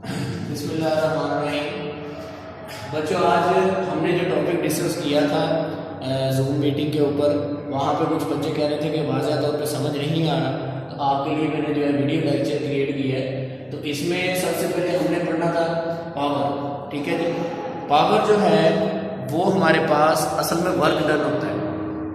बिस्मिल्लाहिर्रहमानिर्रहीम। बच्चों, आज हमने जो टॉपिक डिस्कस किया था जूम मीटिंग के ऊपर, वहाँ पे कुछ बच्चे कह रहे थे कि वाज़ेह तौर पे समझ नहीं आ रहा, तो आपके लिए मैंने जो है वीडियो लेक्चर क्रिएट किया है। तो इसमें सबसे पहले हमने पढ़ना था पावर। ठीक है जी। पावर जो है वो हमारे पास असल में वर्क डन होता है।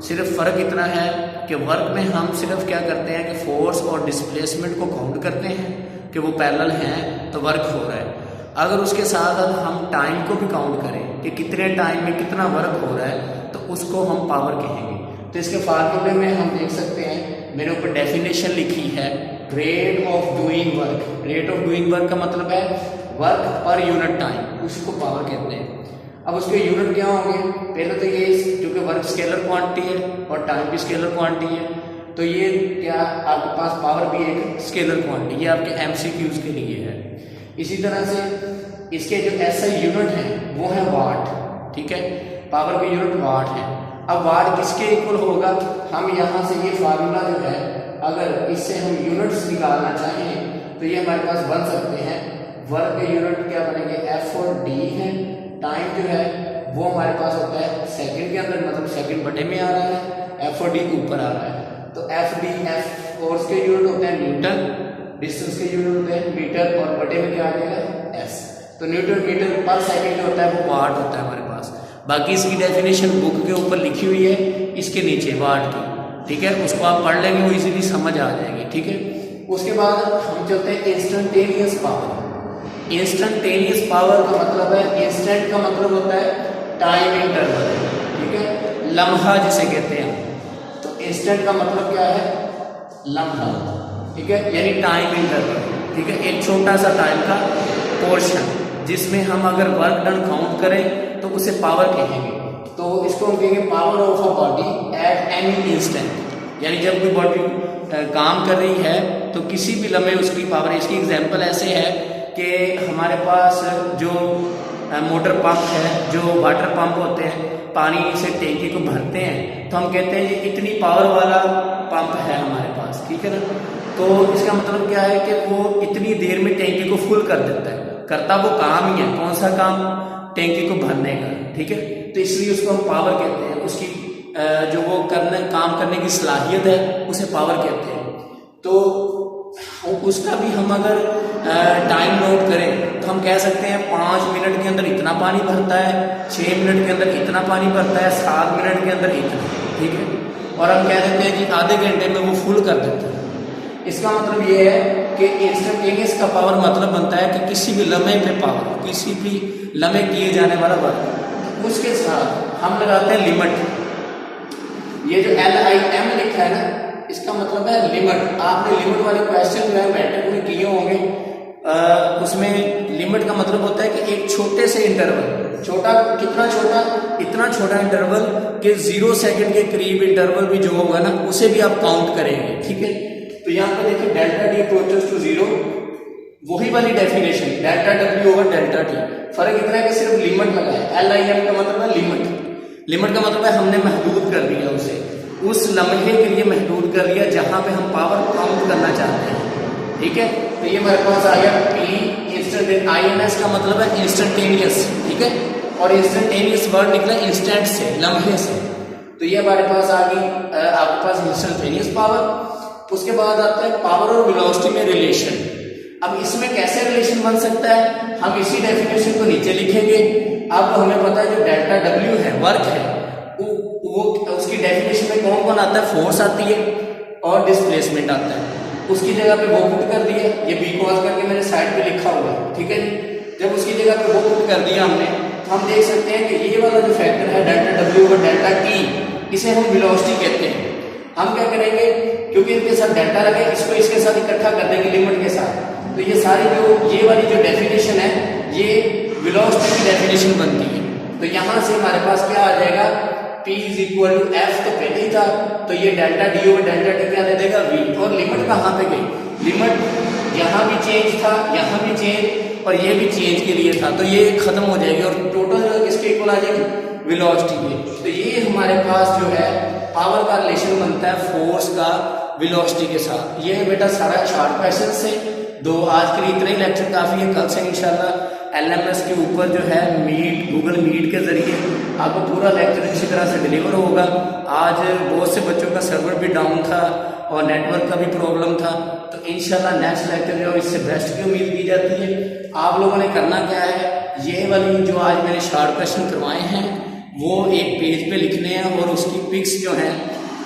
सिर्फ फ़र्क इतना है कि वर्क में हम सिर्फ क्या करते हैं कि फोर्स और डिस्प्लेसमेंट को काउंट करते हैं कि वो पैरेलल हैं तो वर्क हो रहा है। अगर उसके साथ हम टाइम को भी काउंट करें कि कितने टाइम में कितना वर्क हो रहा है तो उसको हम पावर कहेंगे। तो इसके फार्मूले में हम देख सकते हैं, मेरे ऊपर डेफिनेशन लिखी है, rate of doing work. Rate of doing work का मतलब है वर्क पर यूनिट टाइम, उसको पावर कहते हैं। अब उसके यूनिट क्या होंगे? पहले तो ये जो कि वर्क स्केलर क्वांटिटी है और टाइम भी स्केलर क्वांटिटी है, तो ये क्या आपके पास पावर भी एक स्केलर क्वांटिटी, ये आपके एमसीक्यूज के लिए है। इसी तरह से इसके जो एसआई यूनिट है वो है वाट। ठीक है, पावर के यूनिट वाट है। अब वाट किसके इक्वल होगा? हम यहाँ से ये फार्मूला जो है, अगर इससे हम यूनिट्स निकालना चाहें तो ये हमारे पास बन सकते हैं। वर्क के यूनिट क्या बनेंगे? एफ और डी है। टाइम जो है वो हमारे पास होता है सेकंड के अंदर, मतलब सेकंड बटे में आ रहा है, एफ और डी ऊपर आ रहा है। तो एफ डी, एफ फोर्स के यूनिट होते हैं न्यूटन, डिस्टेंस के यूनिट होते हैं मीटर, और बटे में क्या आ जाएगा? एस। तो न्यूटन मीटर पर सेकंड जो होता है वो वाट होता है हमारे पास। बाकी इसकी डेफिनेशन बुक के ऊपर लिखी हुई है, इसके नीचे वाट की। ठीक है, उसको आप पढ़ लेंगे, वो इजीली समझ आ जाएगी। ठीक है, उसके बाद हम चलते हैं इंस्टेंटेनियस पावर। इंस्टेंटेनियस पावर का मतलब है, इंस्टेंट का मतलब होता है टाइम इंटरवल। ठीक है, लम्हा जिसे कहते हैं। तो इंस्टेंट का मतलब क्या है? लम्हा। ठीक है, यानी टाइम इंटरवल। ठीक है, एक छोटा सा टाइम का पोर्शन जिसमें हम अगर वर्क डन काउंट करें तो उसे पावर कहेंगे। तो इसको हम कहेंगे power of a body at any instant. यानी जब कोई बॉडी काम कर रही है तो किसी भी लम्हे उसकी पावर। इसकी एग्जांपल ऐसे है कि हमारे पास जो मोटर पंप है, जो वाटर पंप होते हैं, पानी से टैंकी को भरते हैं, तो हम कहते हैं ये इतनी पावर वाला पंप है हमारे पास। ठीक है ना? तो इसका मतलब क्या है कि वो इतनी देर में टैंकी को फुल कर देता है। करता वो काम ही है, कौन सा काम? टैंकी को भरने का। ठीक है, तो इसलिए उसको हम पावर कहते हैं। उसकी जो वो काम करने की सलाहियत है उसे पावर कहते हैं। तो उसका भी हम अगर टाइम नोट करें तो हम कह सकते हैं 5 मिनट के अंदर इतना पानी भरता है, 6 मिनट के अंदर इतना पानी भरता है, 7 मिनट के अंदर इतना। ठीक है, और हम कह देते हैं कि आधे घंटे में वो फुल कर देता है। इसका मतलब ये है कि इंस्टेंटेनियस का पावर मतलब बनता है कि किसी भी लम्हे पे पावर, किसी भी लम्हे किए जाने वाला वर्क। उसके साथ हम लगाते हैं लिमिट। ये जो LIM लिखा है ना, इसका मतलब है लिमिट। आपने लिमिट वाले क्वेश्चन जो है मैट्रिक में किए होंगे। उसमें लिमिट का मतलब होता है कि एक छोटे से इंटरवल, छोटा कितना छोटा? इतना छोटा इंटरवल कि 0 सेकंड के करीब इंटरवल भी जो होगा ना उसे भी आप काउंट करेंगे। ठीक है, तो यहाँ पे देखिए डेल्टा डी अप्रोचेस टू 0, वही वाली definition delta W over delta T. फर्क इतना है कि सिर्फ लिमिट लगा है। LIM का मतलब है लिमिट। लिमिट का मतलब है हमने महदूद कर दिया उसे, उस लम्हे के लिए महदूद कर लिया जहां पे हम पावर काउंट करना चाहते हैं। ठीक है, तो ये हमारे पास आ गया P इंस्टेंटेनियस। INS का मतलब है इंस्टेंटेनियस। ठीक है, और इंस्टेंटेनियस वर्ड निकला इंस्टेंट से, लम्हे से। तो ये हमारे पास आ गई आपके पास इंस्टेंटेनियस पावर। उसके बाद आता है पावर और वेलोसिटी में रिलेशन। अब इसमें कैसे रिलेशन बन सकता है? हम इसी डेफिनेशन को नीचे लिखेंगे। अब हमें पता है जो डेल्टा डब्ल्यू है, वर्क है, वो उसकी डेफिनेशन में कौन कौन आता है? फोर्स आती है और डिस्प्लेसमेंट आता है। उसकी जगह पे वो पुट कर दिया, ये बी कॉज करके मेरे साइड पे लिखा हुआ है। ठीक है, जब उसकी जगह पे वो पुट कर दिया हमने, तो हम देख सकते हैं कि ये वाला जो फैक्टर है डेल्टा डब्ल्यू और डेल्टा टी, इसे हम वेलोसिटी कहते हैं। हम क्या करेंगे, क्योंकि इनके साथ डेल्टा लगे, इसको इसके साथ इकट्ठा कर देंगे लिमिट के साथ। तो ये सारी ये वाली जो डेफिनेशन है ये वेलोसिटी की डेफिनेशन बनती है। तो यहाँ से हमारे पास क्या आ जाएगा? P is equal to F तो पहले ही था, तो ये delta D over delta T क्या दे देगा? V। और लिमिट कहाँ पे गई? लिमिट यहाँ भी चेंज था, यहाँ भी चेंज, और ये भी चेंज के लिए था, तो ये खत्म हो जाएगी और टोटल किसके इक्वल आ जाएगी? वेलोसिटी के। तो ये हमारे पास जो है पावर का रिलेशन बनता है फोर्स का वेलोसिटी के साथ। ये है बेटा सारा शॉर्ट क्वेश्चन से। तो आज के लिए इतना ही लेक्चर काफ़ी है। कल से इंशाल्लाह LMS के ऊपर जो है मीट, गूगल मीट के ज़रिए आपको पूरा लेक्चर इसी तरह से डिलीवर होगा। आज बहुत से बच्चों का सर्वर भी डाउन था और नेटवर्क का भी प्रॉब्लम था, तो इंशाल्लाह नेक्स्ट लेक्चर जो इससे बेस्ट की उम्मीद की जाती है। आप लोगों ने करना क्या है, ये वाली जो आज मैंने शार्ट क्वेश्चन करवाए हैं वो एक पेज पे लिखने हैं और उसकी पिक्स जो हैं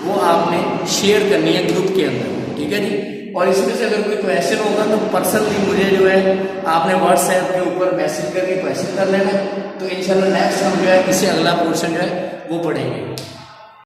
वो आपने शेयर करनी है ग्रुप के अंदर, ठीक है जी। और इसमें से अगर कोई क्वेश्चन होगा तो पर्सनली मुझे जो है आपने व्हाट्सएप के ऊपर मैसेज करके क्वेश्चन कर लेना, तो इंशाल्लाह नेक्स्ट हम जो है इससे अगला पोर्शन जो है वो पढ़ेंगे।